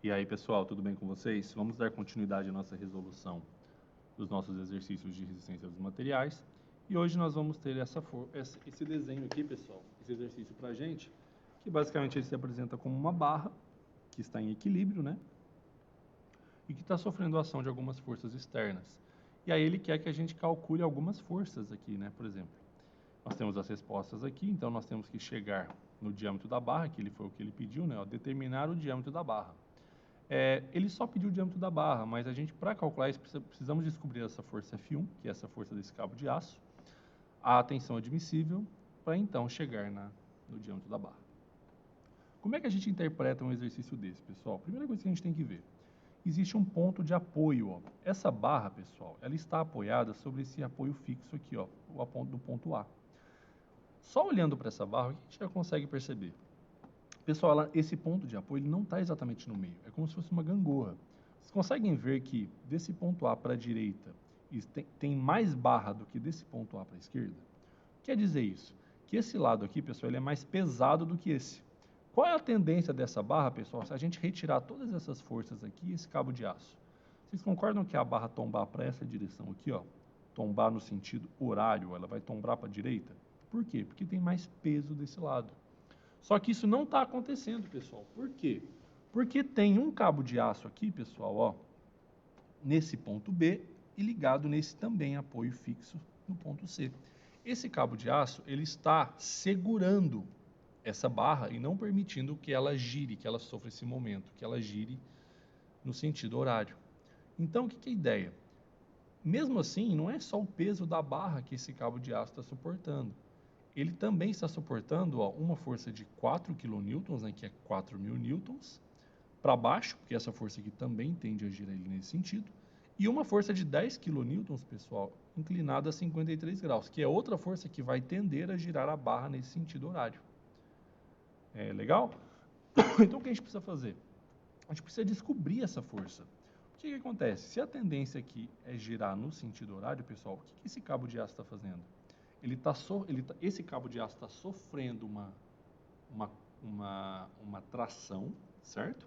E aí, pessoal, tudo bem com vocês? Vamos dar continuidade à nossa resolução dos nossos exercícios de resistência dos materiais. E hoje nós vamos ter esse desenho aqui, pessoal, esse exercício para a gente, que basicamente ele se apresenta como uma barra que está em equilíbrio, né? E que está sofrendo a ação de algumas forças externas. E aí ele quer que a gente calcule algumas forças aqui, né? Por exemplo, nós temos as respostas aqui, então nós temos que chegar no diâmetro da barra, que foi o que ele pediu, né? Ó, determinar o diâmetro da barra. Ele só pediu o diâmetro da barra, mas a gente, para calcular isso, precisamos descobrir essa força F1, que é essa força desse cabo de aço, a tensão admissível, para então chegar no diâmetro da barra. Como é que a gente interpreta um exercício desse, pessoal? Primeira coisa que a gente tem que ver, existe um ponto de apoio, ó. Essa barra, pessoal, ela está apoiada sobre esse apoio fixo aqui, ó, o ponto do ponto A. Só olhando para essa barra, a gente já consegue perceber. Pessoal, esse ponto de apoio ele não está exatamente no meio, é como se fosse uma gangorra. Vocês conseguem ver que desse ponto A para a direita tem mais barra do que desse ponto A para a esquerda? Quer dizer isso? Que esse lado aqui, pessoal, ele é mais pesado do que esse. Qual é a tendência dessa barra, pessoal, se a gente retirar todas essas forças aqui e esse cabo de aço? Vocês concordam que a barra tombar para essa direção aqui, ó, tombar no sentido horário, ela vai tombar para a direita? Por quê? Porque tem mais peso desse lado. Só que isso não está acontecendo, pessoal. Por quê? Porque tem um cabo de aço aqui, pessoal, ó, nesse ponto B e ligado nesse também apoio fixo no ponto C. Esse cabo de aço, ele está segurando essa barra e não permitindo que ela gire, que ela sofra esse momento, que ela gire no sentido horário. Então, o que é a ideia? Mesmo assim, não é só o peso da barra que esse cabo de aço está suportando. Ele também está suportando, ó, uma força de 4 kN, né, que é 4.000 newtons, para baixo, porque essa força aqui também tende a girar ele nesse sentido, e uma força de 10 kN, pessoal, inclinada a 53 graus, que é outra força que vai tender a girar a barra nesse sentido horário. É legal? Então, o que a gente precisa fazer? A gente precisa descobrir essa força. O que acontece? Se a tendência aqui é girar no sentido horário, pessoal, o que esse cabo de aço está fazendo? Esse cabo de aço está sofrendo uma tração, certo?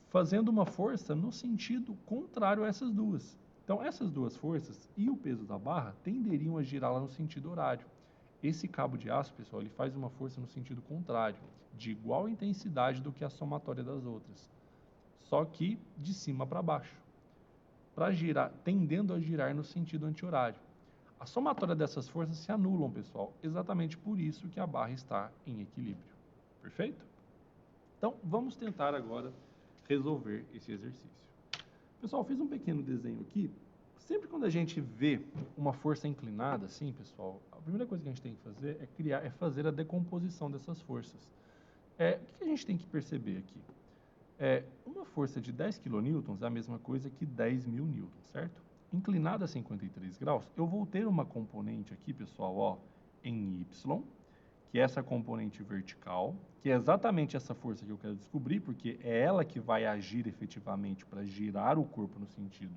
Fazendo uma força no sentido contrário a essas duas. Então, essas duas forças e o peso da barra tenderiam a girá-la no sentido horário. Esse cabo de aço, pessoal, ele faz uma força no sentido contrário, de igual intensidade do que a somatória das outras, só que de cima para baixo, tendendo a girar no sentido anti-horário. A somatória dessas forças se anulam, pessoal, exatamente por isso que a barra está em equilíbrio. Perfeito? Então, vamos tentar agora resolver esse exercício. Pessoal, fiz um pequeno desenho aqui. Sempre quando a gente vê uma força inclinada, assim, pessoal, a primeira coisa que a gente tem que fazer é fazer a decomposição dessas forças. O que a gente tem que perceber aqui? Uma força de 10 kN é a mesma coisa que 10.000 newtons, certo? Inclinada a 53 graus, eu vou ter uma componente aqui, pessoal, ó, em Y, que é essa componente vertical, que é exatamente essa força que eu quero descobrir, porque é ela que vai agir efetivamente para girar o corpo no sentido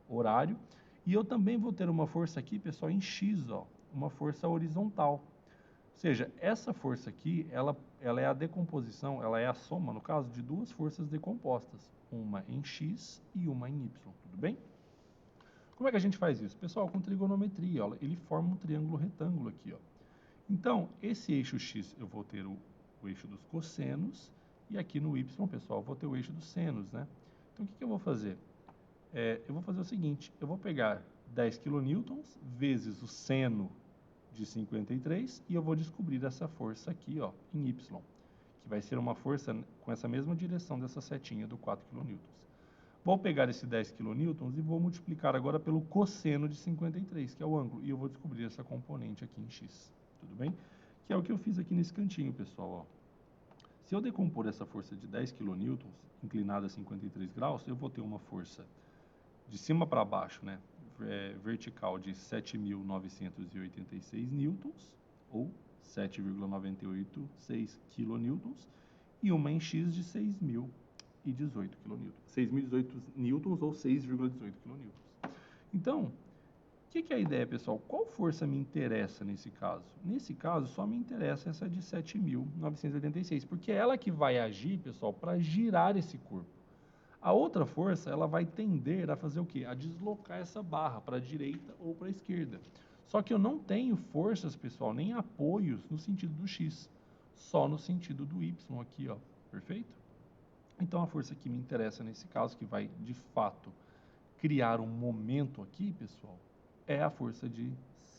horário. E eu também vou ter uma força aqui, pessoal, em X, ó, uma força horizontal. Ou seja, essa força aqui, ela é a decomposição, ela é a soma, no caso, de duas forças decompostas, uma em X e uma em Y, tudo bem? Como é que a gente faz isso? Pessoal, com trigonometria, ó, ele forma um triângulo retângulo aqui, ó. Então, esse eixo X eu vou ter o eixo dos cossenos e aqui no Y, pessoal, eu vou ter o eixo dos senos, né? Então, o que eu vou fazer? Eu vou fazer o seguinte, eu vou pegar 10 kN vezes o seno de 53 e eu vou descobrir essa força aqui, ó, em Y, que vai ser uma força com essa mesma direção dessa setinha do 4 kN. Vou pegar esse 10 kN e vou multiplicar agora pelo cosseno de 53, que é o ângulo, e eu vou descobrir essa componente aqui em X, tudo bem? Que é o que eu fiz aqui nesse cantinho, pessoal, ó. Se eu decompor essa força de 10 kN, inclinada a 53 graus, eu vou ter uma força de cima para baixo, né, vertical de 7.986 newtons, ou 7,986 kilonewtons, e uma em X de 6.018 kN. 6.018 newtons ou 6,18 kN. Então, o que é a ideia, pessoal? Qual força me interessa nesse caso? Nesse caso, só me interessa essa de 7.986, porque é ela que vai agir, pessoal, para girar esse corpo. A outra força, ela vai tender a fazer o quê? A deslocar essa barra para a direita ou para a esquerda. Só que eu não tenho forças, pessoal, nem apoios no sentido do X, só no sentido do Y aqui, ó. Perfeito? Então, a força que me interessa nesse caso, que vai, de fato, criar um momento aqui, pessoal, é a força de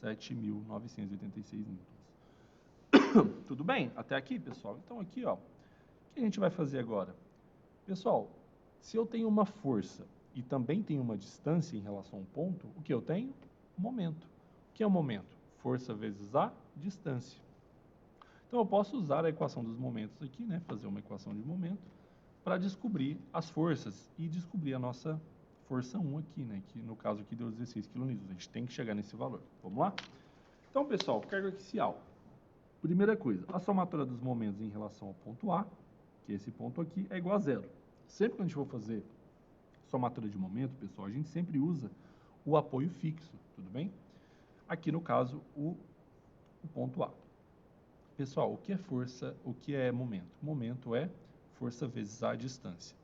7.986 newtons. Tudo bem? Até aqui, pessoal? Então, aqui, ó, o que a gente vai fazer agora? Pessoal, se eu tenho uma força e também tenho uma distância em relação a um ponto, o que eu tenho? Momento. O que é o momento? Força vezes a distância. Então, eu posso usar a equação dos momentos aqui, né? Fazer uma equação de momento para descobrir as forças e descobrir a nossa força 1 aqui, né? Que no caso aqui deu 16 kN. A gente tem que chegar nesse valor. Vamos lá? Então, pessoal, carga axial. Primeira coisa, a somatória dos momentos em relação ao ponto A, que esse ponto aqui, é igual a zero. Sempre que a gente for fazer somatória de momento, pessoal, a gente sempre usa o apoio fixo, tudo bem? Aqui, no caso, o ponto A. Pessoal, o que é força, o que é momento? Momento é força vezes a distância.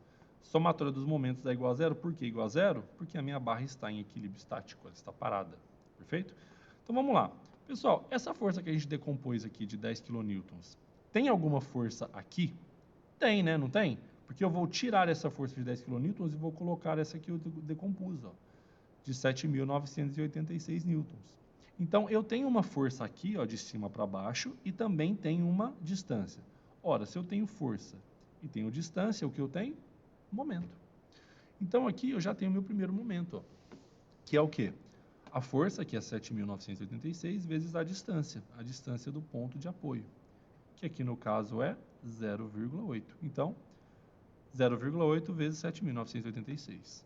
Somatória dos momentos é igual a zero. Por que igual a zero? Porque a minha barra está em equilíbrio estático, ela está parada. Perfeito? Então, vamos lá. Pessoal, essa força que a gente decompôs aqui de 10 kN, tem alguma força aqui? Tem, né? Não tem? Porque eu vou tirar essa força de 10 kN e vou colocar essa que eu decompus, ó, de 7.986 newtons. Então, eu tenho uma força aqui, ó, de cima para baixo, e também tenho uma distância. Ora, se eu tenho força e tenho distância, o que eu tenho? Momento. Então, aqui eu já tenho o meu primeiro momento, ó, que é o quê? A força, que é 7.986, vezes a distância do ponto de apoio, que aqui no caso é 0,8. Então, 0,8 vezes 7.986.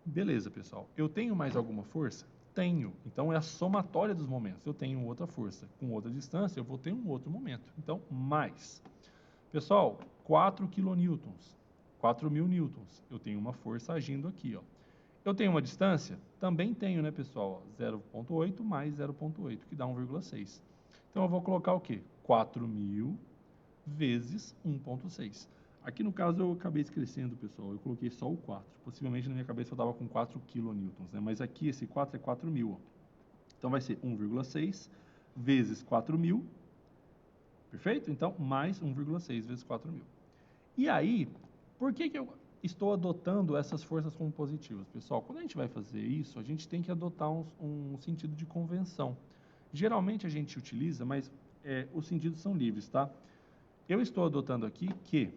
Beleza, pessoal. Eu tenho mais alguma força? Tenho. Então, é a somatória dos momentos. Eu tenho outra força com outra distância, eu vou ter um outro momento. Então, mais. Pessoal, 4 kN, 4.000 newtons. Eu tenho uma força agindo aqui, ó. Eu tenho uma distância? Também tenho, né, pessoal? 0,8 mais 0,8, que dá 1,6. Então, eu vou colocar o quê? 4.000 vezes 1,6. Aqui no caso eu acabei esquecendo, pessoal, eu coloquei só o 4. Possivelmente na minha cabeça eu estava com 4 kN, né? Mas aqui esse 4 é 4.000. Ó. Então vai ser 1,6 vezes 4.000, perfeito? Então, mais 1,6 vezes 4.000. E aí, por que eu estou adotando essas forças como positivas? Pessoal, quando a gente vai fazer isso, a gente tem que adotar um sentido de convenção. Geralmente a gente utiliza, mas os sentidos são livres, tá? Eu estou adotando aqui que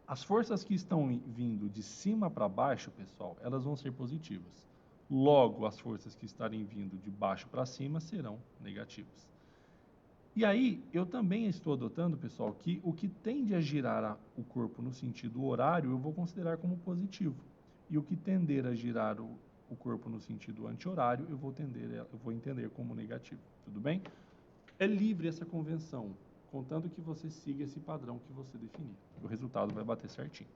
as forças que estão vindo de cima para baixo, pessoal, elas vão ser positivas. Logo, as forças que estarem vindo de baixo para cima serão negativas. E aí, eu também estou adotando, pessoal, que o que tende a girar o corpo no sentido horário, eu vou considerar como positivo. E o que tender a girar o corpo no sentido anti-horário, eu vou entender como negativo. Tudo bem? É livre essa convenção, contando que você siga esse padrão que você definir. O resultado vai bater certinho.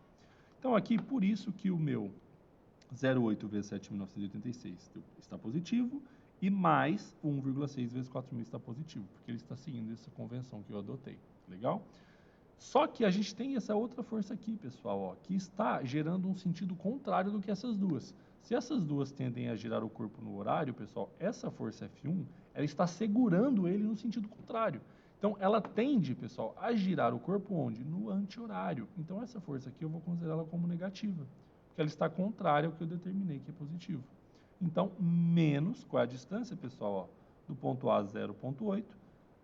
Então, aqui, por isso que o meu 0,8 vezes 7.986 está positivo e mais 1,6 vezes 4.000 está positivo, porque ele está seguindo essa convenção que eu adotei. Legal? Só que a gente tem essa outra força aqui, pessoal, ó, que está gerando um sentido contrário do que essas duas. Se essas duas tendem a girar o corpo no horário, pessoal, essa força F1, ela está segurando ele no sentido contrário. Então, ela tende, pessoal, a girar o corpo onde? No anti-horário. Então, essa força aqui eu vou considerá-la como negativa, porque ela está contrária ao que eu determinei que é positivo. Então, menos, qual é a distância, pessoal? Ó, do ponto A, 0,8,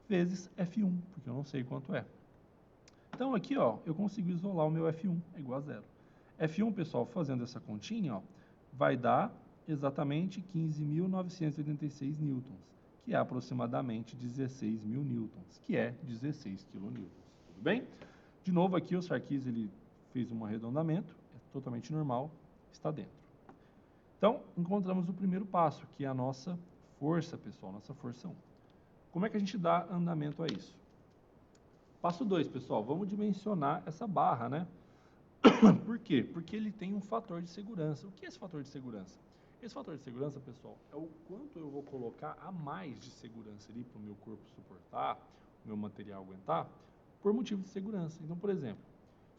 vezes F1, porque eu não sei quanto é. Então, aqui, ó, eu consigo isolar o meu F1, é igual a zero. F1, pessoal, fazendo essa continha, ó, vai dar exatamente 15.986 newtons, que é aproximadamente 16.000 newtons, que é 16 kN. Tudo bem? De novo, aqui o Sarkis ele fez um arredondamento, é totalmente normal, está dentro. Então, encontramos o primeiro passo, que é a nossa força, pessoal, nossa força 1. Como é que a gente dá andamento a isso? Passo 2, pessoal, vamos dimensionar essa barra, né? Por quê? Porque ele tem um fator de segurança. O que é esse fator de segurança? Esse fator de segurança, pessoal, é o quanto eu vou colocar a mais de segurança ali para o meu corpo suportar, o meu material aguentar, por motivo de segurança. Então, por exemplo,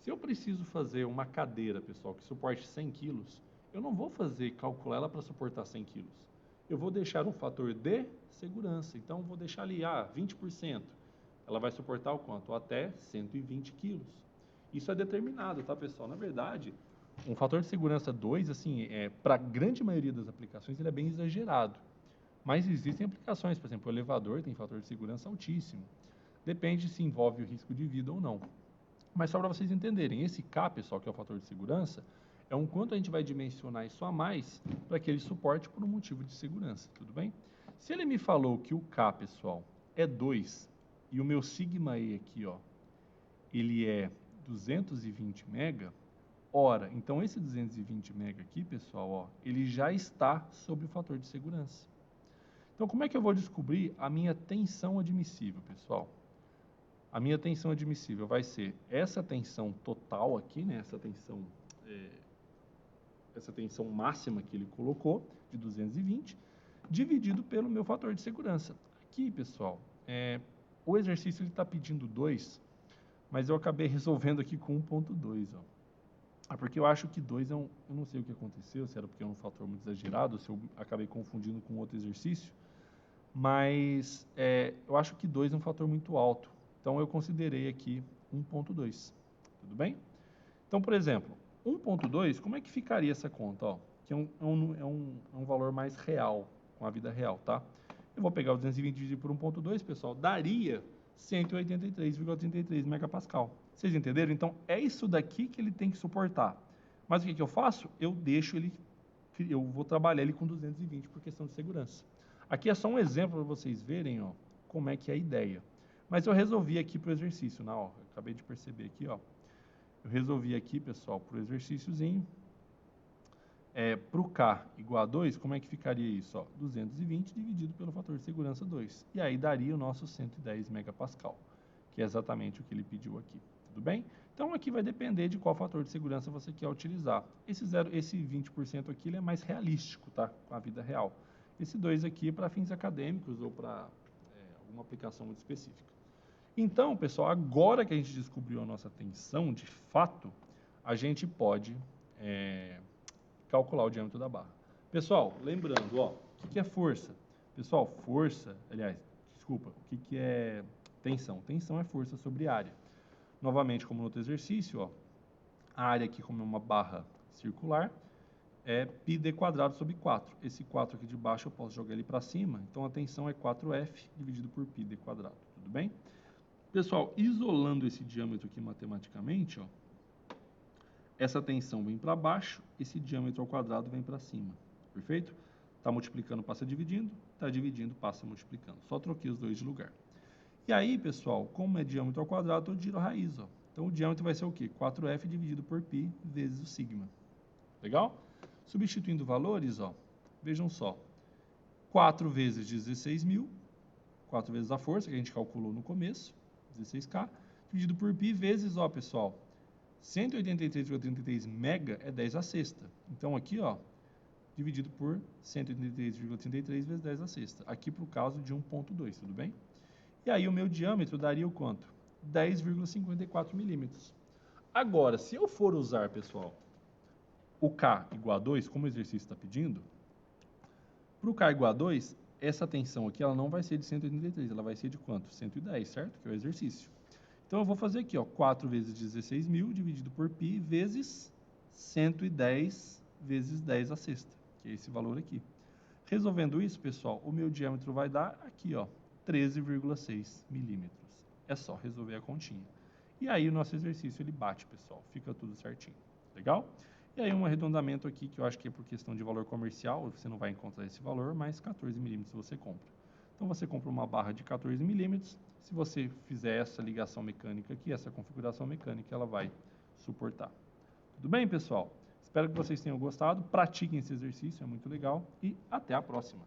Se eu preciso fazer uma cadeira, pessoal, que suporte 100 quilos, eu não vou calcular ela para suportar 100 quilos. Eu vou deixar um fator de segurança. Então, vou deixar ali, 20%. Ela vai suportar o quanto? Até 120 quilos. Isso é determinado, tá, pessoal? Na verdade, um fator de segurança 2, assim, para a grande maioria das aplicações, ele é bem exagerado. Mas existem aplicações, por exemplo, o elevador tem fator de segurança altíssimo. Depende se envolve o risco de vida ou não. Mas só para vocês entenderem, esse K, pessoal, que é o fator de segurança, é um quanto a gente vai dimensionar isso a mais para que ele suporte por um motivo de segurança, tudo bem? Se ele me falou que o K, pessoal, é 2 e o meu sigma E aqui, ó, ele é 220 mega, ora, então esse 220 mega aqui, pessoal, ó, ele já está sob o fator de segurança. Então, como é que eu vou descobrir a minha tensão admissível, pessoal? A minha tensão admissível vai ser essa tensão total aqui, né? Essa tensão máxima que ele colocou, de 220, dividido pelo meu fator de segurança. Aqui, pessoal, o exercício está pedindo 2, mas eu acabei resolvendo aqui com 1.2, ó. Porque eu acho que 2 eu não sei o que aconteceu, se era porque é um fator muito exagerado, se eu acabei confundindo com outro exercício, mas eu acho que 2 é um fator muito alto. Então, eu considerei aqui 1.2, tudo bem? Então, por exemplo, 1.2, como é que ficaria essa conta? Ó, que é um valor mais real, com a vida real, tá? Eu vou pegar o 220 dividido por 1.2, pessoal, daria 183,33 megapascal. Vocês entenderam? Então, é isso daqui que ele tem que suportar. Mas o que eu faço? Eu vou trabalhar ele com 220 por questão de segurança. Aqui é só um exemplo para vocês verem, ó, como é que é a ideia. Mas eu resolvi aqui para o exercício, acabei de perceber aqui, ó. Eu resolvi aqui, pessoal, para o exercíciozinho. Para o K igual a 2, como é que ficaria isso? Ó? 220 dividido pelo fator de segurança 2. E aí daria o nosso 110 megapascal, que é exatamente o que ele pediu aqui. Tudo bem? Então, aqui vai depender de qual fator de segurança você quer utilizar. Esse 20% aqui ele é mais realístico, tá? Com a vida real. Esse 2 aqui é para fins acadêmicos ou para alguma aplicação muito específica. Então, pessoal, agora que a gente descobriu a nossa tensão, de fato, a gente pode calcular o diâmetro da barra. Pessoal, lembrando, ó, o que é força? Pessoal, o que é tensão? Tensão é força sobre área. Novamente, como no outro exercício, ó, a área aqui, como é uma barra circular, é πd quadrado sobre 4. Esse 4 aqui de baixo eu posso jogar ele para cima, então a tensão é 4F dividido por πd quadrado, tudo bem? Pessoal, isolando esse diâmetro aqui matematicamente, ó, essa tensão vem para baixo, esse diâmetro ao quadrado vem para cima, perfeito? Está multiplicando, passa dividindo, está dividindo, passa multiplicando. Só troquei os dois de lugar. E aí, pessoal, como é diâmetro ao quadrado, eu tiro a raiz, ó. Então, o diâmetro vai ser o quê? 4F dividido por π vezes o sigma. Legal? Substituindo valores, ó, vejam só. 4 vezes 16.000, 4 vezes a força que a gente calculou no começo, 16K, dividido por π vezes, ó, pessoal, 183,33 mega é 10 a sexta. Então, aqui, ó, dividido por 183,33 vezes 10 a sexta. Aqui para o caso de 1.2, tudo bem? E aí o meu diâmetro daria o quanto? 10,54 milímetros. Agora, se eu for usar, pessoal, o K igual a 2, como o exercício está pedindo, para o K igual a 2, essa tensão aqui ela não vai ser de 183, ela vai ser de quanto? 110, certo? Que é o exercício. Então, eu vou fazer aqui, ó, 4 vezes 16.000 dividido por π vezes 110 vezes 10 a sexta, que é esse valor aqui. Resolvendo isso, pessoal, o meu diâmetro vai dar aqui, ó, 13,6 milímetros. É só resolver a continha. E aí o nosso exercício ele bate, pessoal, fica tudo certinho. Legal? E aí um arredondamento aqui, que eu acho que é por questão de valor comercial, você não vai encontrar esse valor, mas 14 milímetros você compra. Então, você compra uma barra de 14 milímetros. Se você fizer essa ligação mecânica aqui, essa configuração mecânica, ela vai suportar. Tudo bem, pessoal? Espero que vocês tenham gostado. Pratiquem esse exercício, é muito legal. E até a próxima.